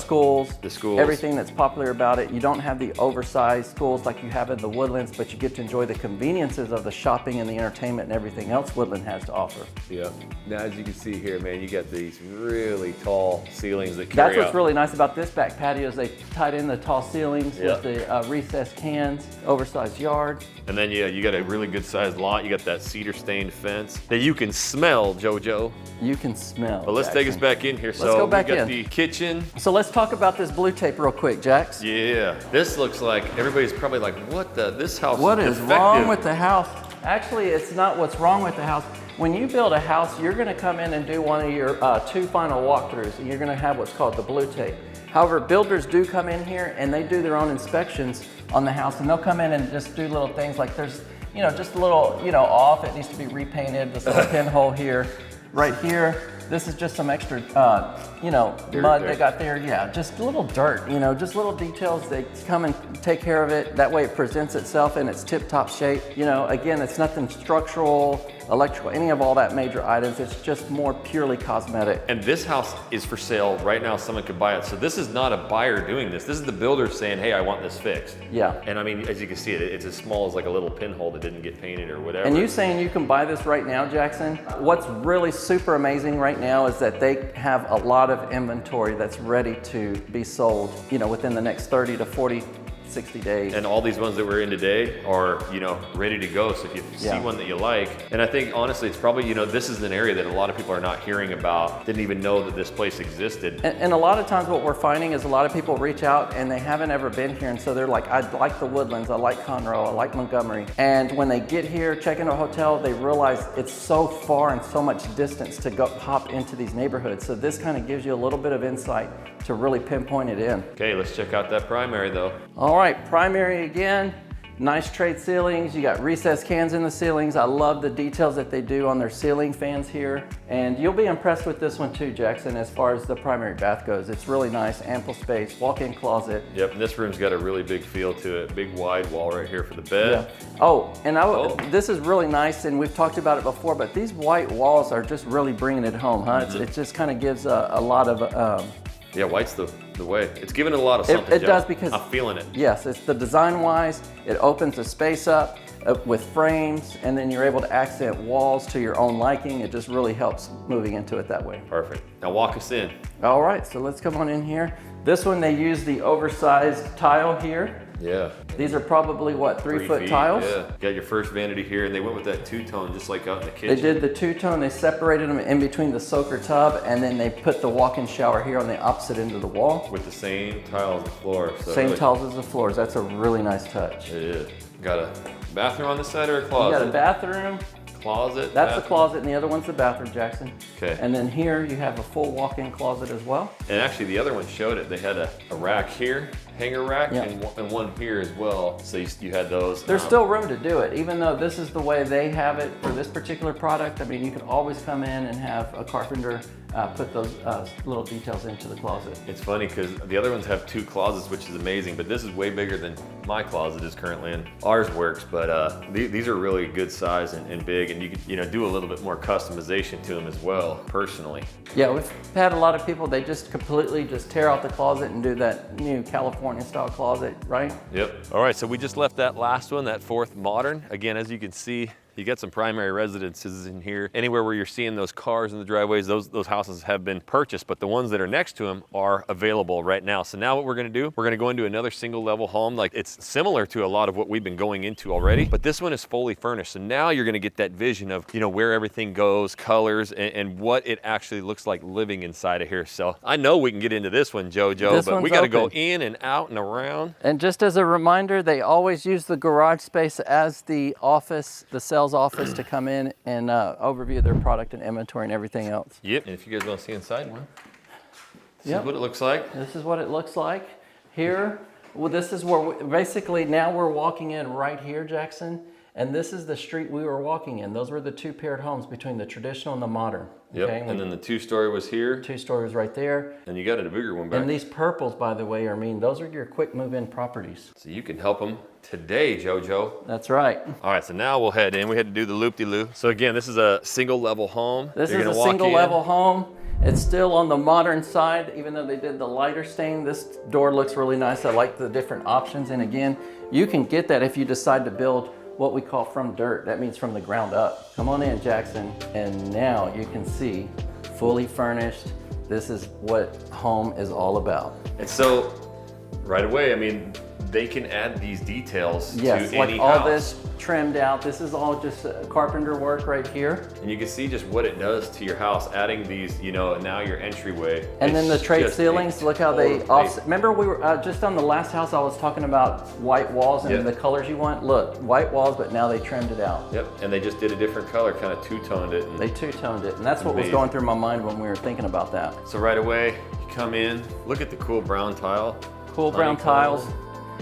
The schools. Everything that's popular about it. You don't have the oversized schools like you have in the Woodlands, but you get to enjoy the conveniences of the shopping and the entertainment and everything else Woodland has to offer. Yeah. Now, as you can see here, man, you got these really tall ceilings that carry That's what's really nice about this back patio is they tied in the tall ceilings with the recessed cans, oversized yard. And then, you got a really good sized lot. You got that cedar stained fence that you can smell, JoJo. You can smell. But let's take us back in here. Let's go back in. We got the kitchen. So let's talk about this blue tape real quick, Jax. Yeah. This looks like everybody's probably like, this house What is defective. Wrong with the house? Actually, it's not what's wrong with the house. When you build a house, you're going to come in and do one of your 2 final walkthroughs, and you're going to have what's called the blue tape. However, builders do come in here and they do their own inspections on the house, and they'll come in and just do little things like there's, just a little, off. It needs to be repainted. This little pinhole here, right here. This is just some extra, mud they got there. Yeah, just a little dirt, just little details. They come and take care of it. That way it presents itself in its tip-top shape. Again, it's nothing structural, electrical, any of all that major items. It's just more purely cosmetic. And this house is for sale right now. Someone could buy it. So this is not a buyer doing this. This is the builder saying, hey, I want this fixed. Yeah. And I mean, as you can see, it's as small as like a little pinhole that didn't get painted or whatever. And you saying you can buy this right now, Jackson? What's really super amazing right now is that they have a lot of inventory that's ready to be sold, within the next 30 to 40 60 days. And all these ones that we're in today are, you know, ready to go. So if you see one that you like, and I think honestly, it's probably, you know, this is an area that a lot of people are not hearing about, didn't even know that this place existed. And a lot of times what we're finding is a lot of people reach out and they haven't ever been here. And so they're like, I like the Woodlands, I like Conroe, I like Montgomery. And when they get here, check into a hotel, they realize it's so far and so much distance to go hop into these neighborhoods. So this kind of gives you a little bit of insight to really pinpoint it in. Okay, let's check out that primary though. All right, primary again. Nice trade ceilings. You got recessed cans in the ceilings. I love the details that they do on their ceiling fans here. And you'll be impressed with this one too, Jackson, as far as the primary bath goes. It's really nice, ample space, walk-in closet. Yep, and this room's got a really big feel to it. Big wide wall right here for the bed. Yeah. Oh, and this is really nice, and we've talked about it before, but these white walls are just really bringing it home, huh? It just kind of gives a lot of... yeah, white's the way. It's giving it a lot of something, It Joe. does, because I'm feeling it. Yes, it's the design-wise. It opens the space up with frames, and then you're able to accent walls to your own liking. It just really helps moving into it that way. Perfect. Now walk us in. All right, so let's come on in here. This one, they use the oversized tile here. Yeah. These are probably, what, 3-foot feet, tiles? Yeah. Got your first vanity here, and they went with that two-tone just like out in the kitchen. They did the two-tone. They separated them in between the soaker tub, and then they put the walk-in shower here on the opposite end of the wall. With the same tile as the floor. So Same really, tiles as the floors. That's a really nice touch. It is. Got a bathroom on this side or a You closet? got a bathroom. Closet? That's the closet, and the other one's the bathroom, Jackson. Okay. And then here you have a full walk-in closet as well. And actually the other one showed it. They had a rack here, hanger rack, Yeah. and one here as well. So you had those. There's still room to do it, even though this is the way they have it for this particular product. I mean, you can always come in and have a carpenter put those little details into the closet. It's funny because the other ones have 2 closets, which is amazing, but this is way bigger than my closet is currently in. Ours works, but these are really good size and big, and you can do a little bit more customization to them as well, personally. Yeah, we've had a lot of people, they just completely just tear out the closet and do that new California style closet, right? Yep. All right, so we just left that last one, that 4th modern. Again, as you can see, you got some primary residences in here. Anywhere where you're seeing those cars in the driveways, those houses have been purchased, but the ones that are next to them are available right now. So now what we're gonna do, we're gonna go into another single level home. Like, it's similar to a lot of what we've been going into already, but this one is fully furnished. So now you're gonna get that vision of, where everything goes, colors, and what it actually looks like living inside of here. So I know we can get into this one, JoJo, but we gotta go in and out and around. And just as a reminder, they always use the garage space as the office, the sales office, to come in and overview their product and inventory and everything else. Yep, and if you guys want to see inside, well, this Yep. is what it looks like. This is what it looks like here. Well, this is where basically now we're walking in right here, Jackson, and this is the street we were walking in. Those were the 2 paired homes between the traditional and the modern. Yep, Okay? and then the 2-story was here. 2 stories right there. And you got a bigger one back. And these purples, by the way, those are your quick move-in properties. So you can help them today, JoJo. That's right. All right, so now we'll head in. We had to do the loop-de-loop. So again, this is a single level home. This You're is a gonna walk single in. level home. It's still on the modern side, even though they did the lighter stain. This door looks really nice. I like the different options. And again, you can get that if you decide to build what we call from dirt. That means from the ground up. Come on in, Jackson. And now you can see fully furnished. This is what home is all about. And so right away, I mean, they can add these details to any like house. all this trimmed out. This is all just carpenter work right here. And you can see just what it does to your house, adding these, now your entryway. And then the It's trade just ceilings, look how they offset. Remember we were just on the last house I was talking about white walls and Yep. the colors you want? Look, white walls, but now they trimmed it out. Yep, and they just did a different color, kind of two-toned it. And They two-toned it, and that's what was Amazing. going through my mind when we were thinking about that. so right away, you come in, look at the cool brown tile. Cool brown Honeycomb. tiles.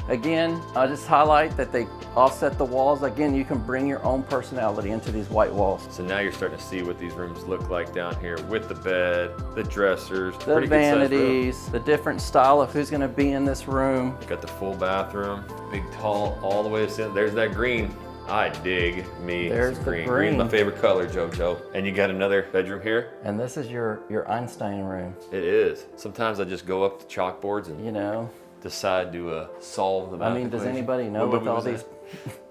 Again, I'll just highlight that they offset the walls. Again, you can bring your own personality into these white walls. So now you're starting to see what these rooms look like down here with the bed, the dressers, The pretty good-sized room. vanities, the different style of who's gonna be in this room. Got the full bathroom, big tall all the way to center. There's that green. I dig me There's some the green. green. Green's my favorite color, JoJo. And you got another bedroom here? And this is your Einstein room, It is. Sometimes I just go up to chalkboards and decide to solve the math I mean, does equation. anybody know What with movie all was these?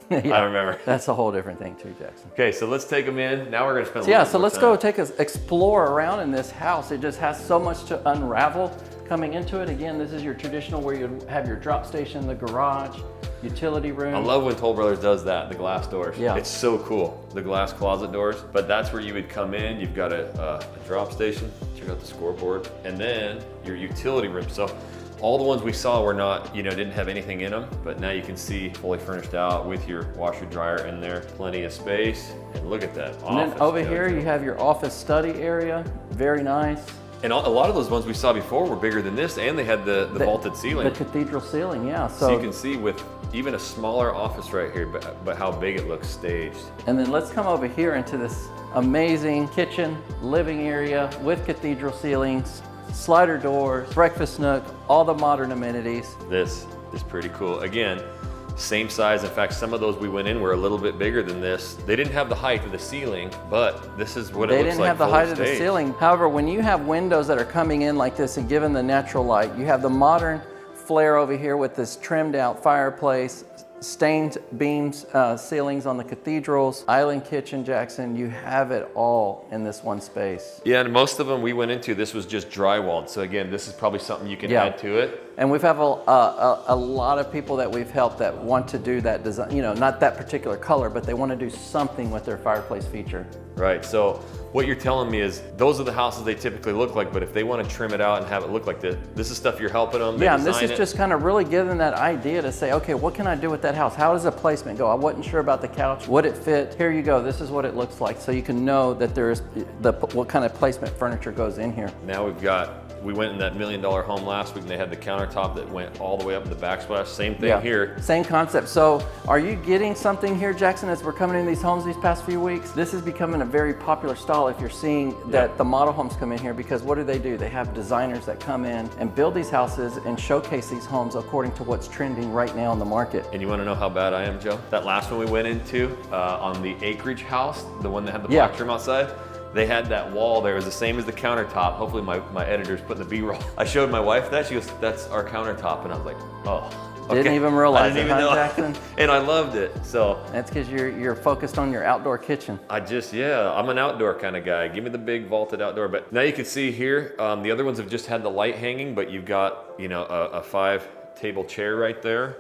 that? Yeah, I remember. That's a whole different thing too, Jackson. Okay, so let's take them in. Now we're gonna spend a Yeah, little so more let's time. go take us explore around in this house. It just has so much to unravel. coming into it, again, this is your traditional where you have your drop station, the garage, utility room. I love when Toll Brothers does that, the glass doors. Yeah. It's so cool, the glass closet doors. But that's where you would come in, you've got a drop station, check out the scoreboard, and then your utility room. So all the ones we saw were not, didn't have anything in them, but now you can see fully furnished out with your washer dryer in there, plenty of space. And look at that And then over here you have your office study area, very nice. And a lot of those ones we saw before were bigger than this, and they had the vaulted ceiling. The cathedral ceiling, yeah. So you can see with even a smaller office right here, but how big it looks staged. And then let's come over here into this amazing kitchen, living area with cathedral ceilings, slider doors, breakfast nook, all the modern amenities. This is pretty cool. Again, same size. In fact, some of those we went in were a little bit bigger than this. They didn't have the height of the ceiling, but this is what it looks like. They didn't have the height of the ceiling. However, when you have windows that are coming in like this and given the natural light, you have the modern flare over here with this trimmed out fireplace, stained beams, ceilings on the cathedrals, island kitchen, Jackson. You have it all in this one space. Yeah, and most of them we went into, this was just drywalled. So again, this is probably something you can add to it. And we've have a lot of people that we've helped that want to do that design, not that particular color, but they want to do something with their fireplace feature. Right, so what you're telling me is those are the houses they typically look like, but if they want to trim it out and have it look like this is stuff you're helping them. Yeah, and this is just kind of really giving that idea to say, okay, what can I do with that house? How does the placement go? I wasn't sure about the couch. Would it fit? Here you go. This is what it looks like. So you can know that there is what kind of placement furniture goes in here. Now we went in that $1 million home last week and they had the countertop that went all the way up in the backsplash. Same thing here. Same concept. So are you getting something here, Jackson, as we're coming in these homes these past few weeks? This is becoming a very popular style if you're seeing that the model homes come in here, because what do? They have designers that come in and build these houses and showcase these homes according to what's trending right now in the market. And you want to know how bad I am, Joe? That last one we went into on the acreage house, the one that had the black trim outside, they had that wall there. It was the same as the countertop. Hopefully my editor's putting the B-roll. I showed my wife that. She goes, that's our countertop. And I was like, oh. Okay. Didn't even realize it, huh, Jackson? And I loved it, so. That's because you're focused on your outdoor kitchen. I'm an outdoor kind of guy. Give me the big vaulted outdoor. But now you can see here, the other ones have just had the light hanging, but you've got, a 5-table chair right there.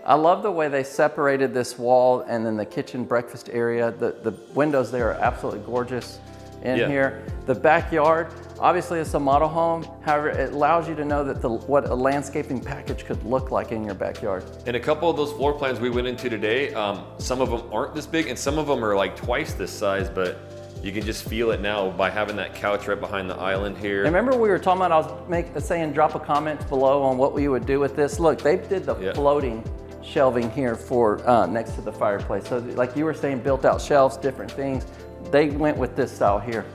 I love the way they separated this wall and then the kitchen breakfast area. The windows there are absolutely gorgeous in here. The backyard, obviously it's a model home. However, it allows you to know that what a landscaping package could look like in your backyard. And a couple of those floor plans we went into today, some of them aren't this big and some of them are like twice this size, but you can just feel it now by having that couch right behind the island here. And remember we were talking about, I was saying drop a comment below on what we would do with this. Look, they did the floating shelving here for next to the fireplace. So like you were saying, built out shelves, different things. They went with this style here.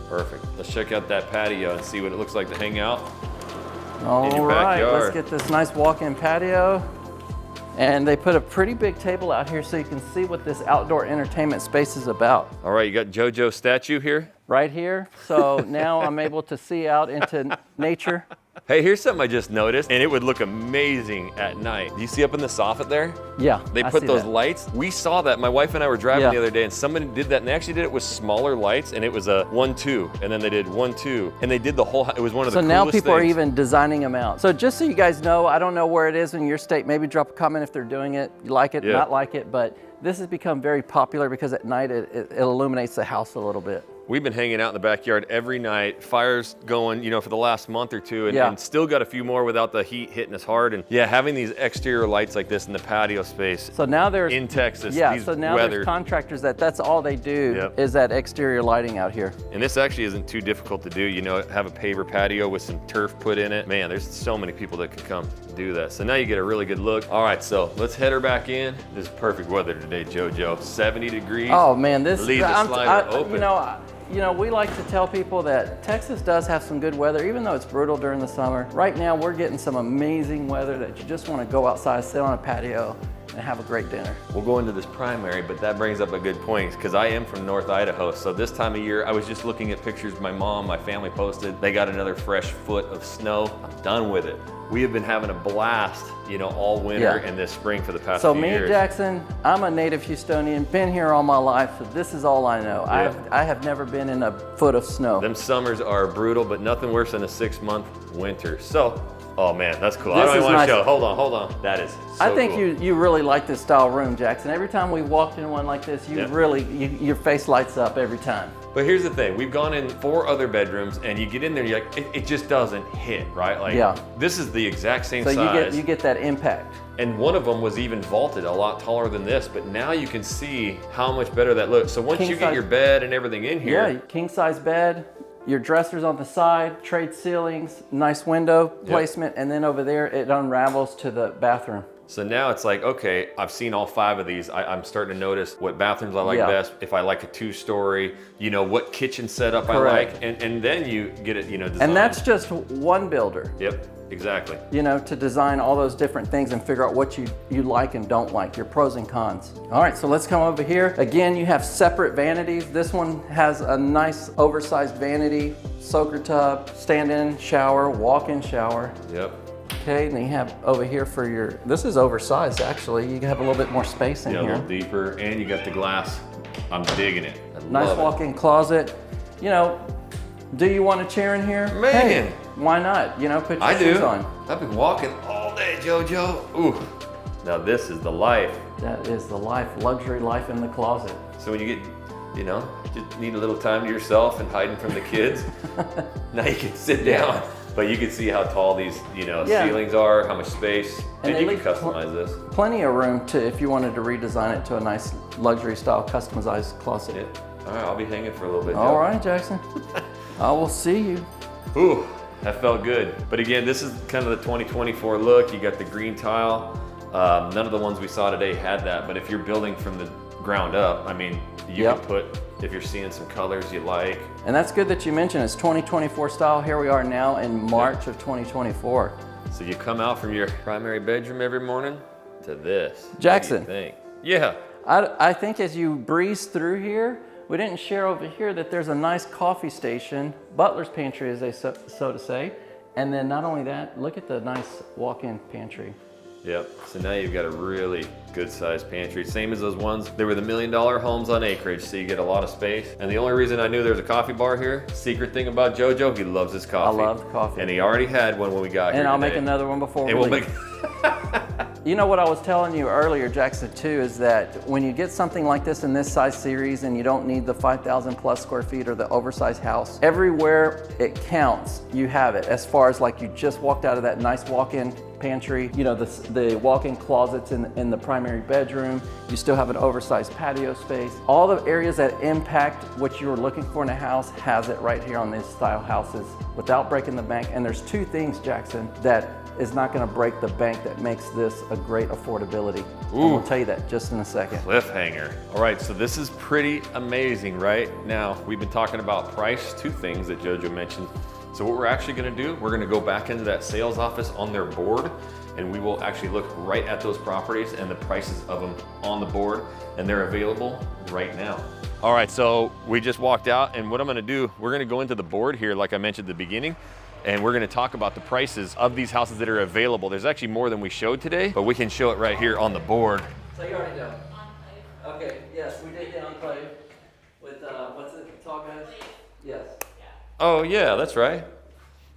Perfect. Let's check out that patio and see what it looks like to hang out All in your right, backyard. let's get this nice walk-in patio. And they put a pretty big table out here so you can see what this outdoor entertainment space is about. All right, you got JoJo's statue here? Right here. So now I'm able to see out into nature. Hey, here's something I just noticed, and it would look amazing at night. Do you see up in the soffit there? Yeah, They put those lights. We saw that. My wife and I were driving the other day, and somebody did that, and they actually did it with smaller lights, and it was a 1-2, and then they did 1-2, and they did the whole. It was one of the coolest things. So now people are things. even designing them out. So just so you guys know, I don't know where it is in your state. Maybe drop a comment if they're doing it, you like it, not like it, but this has become very popular because at night it illuminates the house a little bit. We've been hanging out in the backyard every night, fires going, for the last month or two, and still got a few more without the heat hitting us hard. And having these exterior lights like this in the patio space. So now there's in Texas. So now there's contractors that's all they do is that exterior lighting out here. And this actually isn't too difficult to do. Have a paver patio with some turf put in it. Man, there's so many people that could come do that. So now you get a really good look. All right, so let's head her back in. This is perfect weather today, JoJo. 70 degrees. Oh man, this leave the slider open. We like to tell people that Texas does have some good weather, even though it's brutal during the summer. Right now, we're getting some amazing weather that you just want to go outside, sit on a patio, and have a great dinner. We'll go into this primary, but that brings up a good point because I am from North Idaho. So this time of year, I was just looking at pictures my family posted. They got another fresh foot of snow. I'm done with it. We have been having a blast, you know, all winter and this spring for the past few years. So me, Jackson, I'm a native Houstonian, been here all my life, so this is all I know. Yeah. I have never been in a foot of snow. Them summers are brutal, but nothing worse than a 6-month winter. So, oh man, that's cool. I don't even want to show. Hold on. That is so I think cool. you really like this style room, Jackson. Every time we walked in one like this, your face lights up every time. But here's the thing, we've gone in 4 other bedrooms and you get in there and you're like, it just doesn't hit, right? Like, this is the exact same size. So you get that impact. And one of them was even vaulted a lot taller than this, but now you can see how much better that looks. So once you get your bed and everything in here. Yeah, king size bed, your dressers on the side, trade ceilings, nice window placement, and then over there it unravels to the bathroom. So now it's like, okay, I've seen all 5 of these. I'm starting to notice what bathrooms I like best, if I like a 2-story, you know, what kitchen setup I like, and then you get it, you know, designed. And that's just one builder. Yep, exactly. You know, to design all those different things and figure out what you like and don't like, your pros and cons. All right, so let's come over here. Again, you have separate vanities. This one has a nice oversized vanity, soaker tub, stand-in shower, walk-in shower. Yep. Okay, and you have over here for your, this is oversized actually. You have a little bit more space in here. Yeah, a little deeper, and you got the glass. I'm digging it. Nice walk-in closet. You know, do you want a chair in here? Man. Hey, why not? You know, put your shoes on. I've been walking all day, JoJo. Ooh, now this is the life. That is the life, luxury life in the closet. So when you get, you know, just need a little time to yourself and hiding from the kids, now you can sit down. But you can see how tall these, you know, ceilings are, how much space, and you can customize this. Plenty of room to, if you wanted to redesign it to a nice luxury style customized closet. Yeah. All right, I'll be hanging for a little bit. All right, Jackson. I will see you. Ooh, that felt good. But again, this is kind of the 2024 look. You got the green tile. None of the ones we saw today had that, but if you're building from the ground up, I mean, you can put, if you're seeing some colors you like. And that's good that you mentioned it's 2024 style. Here we are now in March of 2024. So you come out from your primary bedroom every morning to this. Jackson. What do you think? Yeah. I think as you breeze through here, we didn't share over here that there's a nice coffee station, butler's pantry as they so to say. And then not only that, look at the nice walk-in pantry. Yep, so now you've got a really good sized pantry. Same as those ones. They were the $1 million homes on acreage, so you get a lot of space. And the only reason I knew there was a coffee bar here, secret thing about JoJo, he loves his coffee. I love coffee. And he already had one when we got here And I'll today. make another one before we we'll leave. You know what I was telling you earlier, Jackson, too, is that when you get something like this in this size series and you don't need the 5,000 plus square feet or the oversized house, everywhere it counts, you have it. As far as like you just walked out of that nice walk-in pantry, you know, the walk-in closets in the primary bedroom, you still have an oversized patio space. All the areas that impact what you were looking for in a house has it right here on these style houses without breaking the bank. And there's 2 things, Jackson, that is not going to break the bank that makes this a great affordability. And we'll tell you that just in a second. Cliffhanger. All right, so this is pretty amazing, right? Now, we've been talking about price, 2 things that JoJo mentioned. So what we're actually gonna do, we're gonna go back into that sales office on their board, and we will actually look right at those properties and the prices of them on the board, and they're available right now. All right, so we just walked out, and what I'm gonna do, we're gonna go into the board here, like I mentioned at the beginning, and we're gonna talk about the prices of these houses that are available. There's actually more than we showed today, but we can show it right here on the board. So you already know. Enclave. Okay, yes, we did the enclave with, what's it, tall guys? Yes. Oh yeah, that's right.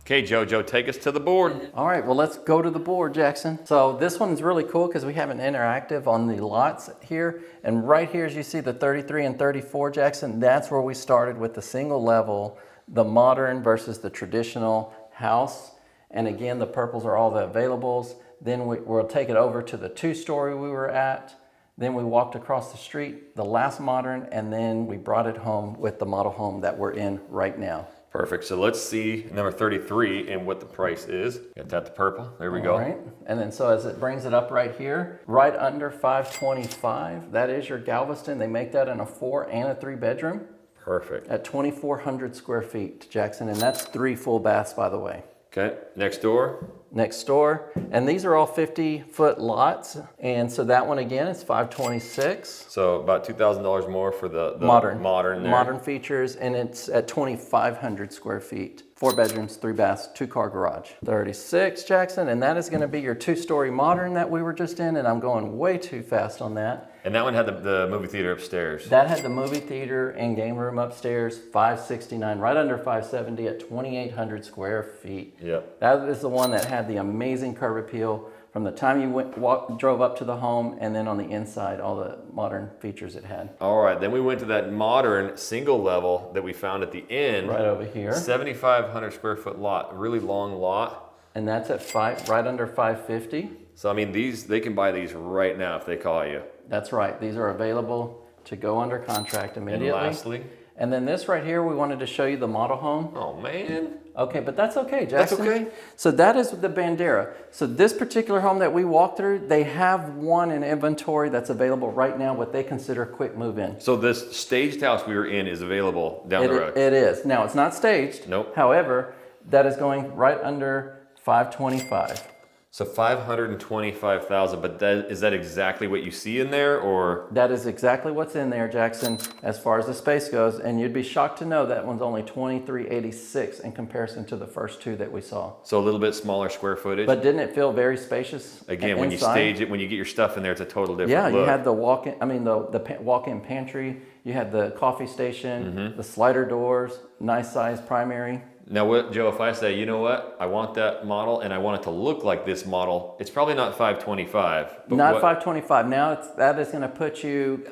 Okay, JoJo, take us to the board. All right, well, let's go to the board, Jackson. So this one's really cool because we have an interactive on the lots here. And right here, as you see the 33 and 34, Jackson, that's where we started with the single level, the modern versus the traditional house. And again, the purples are all the availables. Then we'll take it over to the 2-story we were at. Then we walked across the street, the last modern, and then we brought it home with the model home that we're in right now. Perfect, so let's see number 33 and what the price is. Got that the purple, there we go. All right, and then so as it brings it up right here, right under 525, that is your Galveston. They make that in a 4 and a 3 bedroom. Perfect. At 2,400 square feet, Jackson, and that's 3 full baths, by the way. Okay, next door. Next door, and these are all 50-foot lots, and so that one again is 526. So about $2,000 more for the Modern there. modern features, and it's at 2,500 square feet. 4 bedrooms, 3 baths, 2-car garage. 36, Jackson, and that is going to be your 2-story modern that we were just in, and I'm going way too fast on that. And that one had the movie theater upstairs. That had the movie theater and game room upstairs, 569, right under 570 at 2,800 square feet. Yep. That is the one that had the amazing curb appeal from the time you drove up to the home, and then on the inside, all the modern features it had. All right, then we went to that modern single level that we found at the end. Right over here. 7,500 square foot lot, really long lot. And that's at right under 550. So I mean, they can buy these right now if they call you. That's right. These are available to go under contract immediately. And lastly? And then this right here, we wanted to show you the model home. Oh man. Okay, but that's okay, Jackson. That's okay. So that is the Bandera. So this particular home that we walked through, they have one in inventory that's available right now, what they consider a quick move-in. So this staged house we were in is available down the road? It is. Now, it's not staged. Nope. However, that is going right under 525. So 525,000, but is that exactly what you see in there, or? That is exactly what's in there, Jackson, as far as the space goes, and you'd be shocked to know that one's only 2,386 in comparison to the first two that we saw. So a little bit smaller square footage. But didn't it feel very spacious? Again, when you stage it, when you get your stuff in there, it's a total different look. look. You had the walk-in, the walk-in pantry, you had the coffee station, the slider doors, nice size primary. Now, what, Joe, if I say, you know what, I want that model and I want it to look like this model, it's probably not 525. Not 525. Now that is going to put you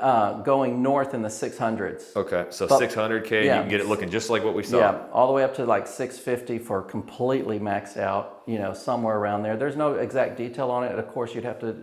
going north in the 600s. Okay, so 600K, you can get it looking just like what we saw. Yeah, all the way up to like 650 for completely maxed out, somewhere around there. There's no exact detail on it. Of course, you'd have to,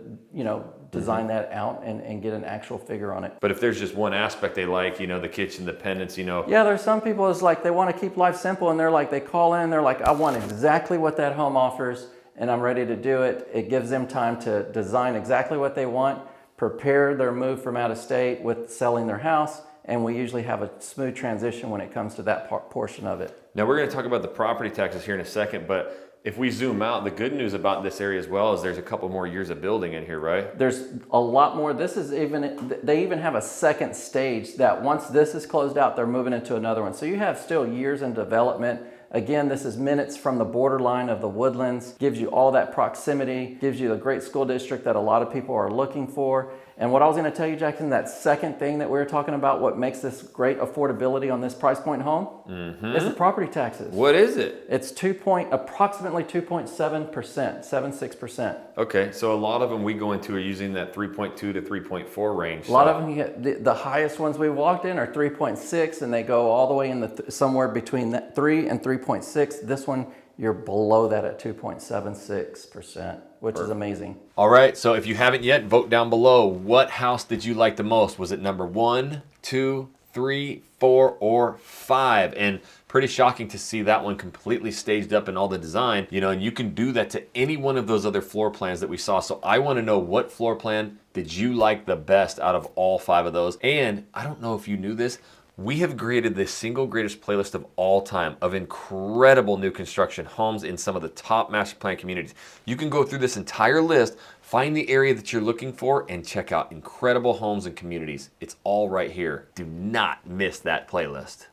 design that out and get an actual figure on it. But if there's just one aspect they like, the kitchen, the pendants, Yeah, there's some people it's like they want to keep life simple, and they're like, they call in, they're like, I want exactly what that home offers and I'm ready to do it. It gives them time to design exactly what they want, prepare their move from out of state with selling their house, and we usually have a smooth transition when it comes to that portion of it. Now we're going to talk about the property taxes here in a second, but if we zoom out, the good news about this area as well is there's a couple more years of building in here, right? There's a lot more. They even have a second stage that once this is closed out, they're moving into another one. So you have still years in development. Again, this is minutes from the borderline of the Woodlands, gives you all that proximity, gives you the great school district that a lot of people are looking for. And what I was going to tell you, Jackson, that second thing that we were talking about, what makes this great affordability on this price point home, is the property taxes. What is it? It's approximately 2.7%, 76%. Okay, so a lot of them we go into are using that 3.2 to 3.4 range. A lot of them, you get the highest ones we walked in are 3.6, and they go all the way in somewhere between that 3 and 3.6. This one, you're below that at 2.76%, which is amazing. All right, so if you haven't yet, vote down below. What house did you like the most? Was it number 1, 2, 3, 4, or 5? And pretty shocking to see that one completely staged up in all the design, and you can do that to any one of those other floor plans that we saw. So I want to know, what floor plan did you like the best out of all 5 of those? And I don't know if you knew this, we have created the single greatest playlist of all time of incredible new construction homes in some of the top master plan communities. You can go through this entire list, find the area that you're looking for, and check out incredible homes and communities. It's all right here. Do not miss that playlist.